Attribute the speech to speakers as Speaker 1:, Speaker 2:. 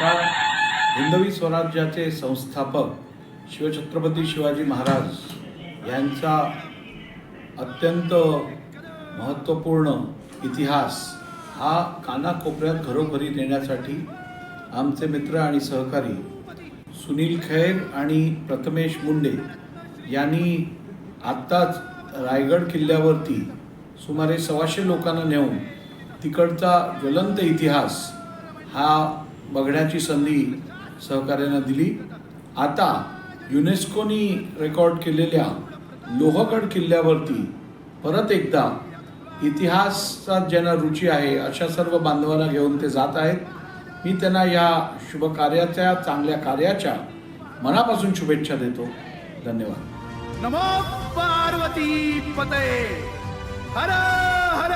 Speaker 1: नमस्कार. हिंदवी स्वराज्याचे संस्थापक शिवछत्रपती शिवाजी महाराज यांचा अत्यंत महत्त्वपूर्ण इतिहास हा कानाकोपऱ्यात घरोघरी नेण्यासाठी आमचे मित्र आणि सहकारी सुनील खैर आणि प्रथमेश मुंडे यांनी आत्ताच रायगड किल्ल्यावरती सुमारे 125 लोकांना नेऊन तिकडचा ज्वलंत इतिहास हा बघण्याची संधी सहकार्यानं दिली. आता युनेस्कोनी रेकॉर्ड केलेल्या लोहगड किल्ल्यावरती परत एकदा इतिहासात ज्यांना रुची आहे अशा सर्व बांधवांना घेऊन ते जात आहेत. मी त्यांना या शुभ कार्याच्या चांगल्या कार्याच्या मनापासून शुभेच्छा देतो. धन्यवाद.
Speaker 2: नमो पार्वती पते हर हर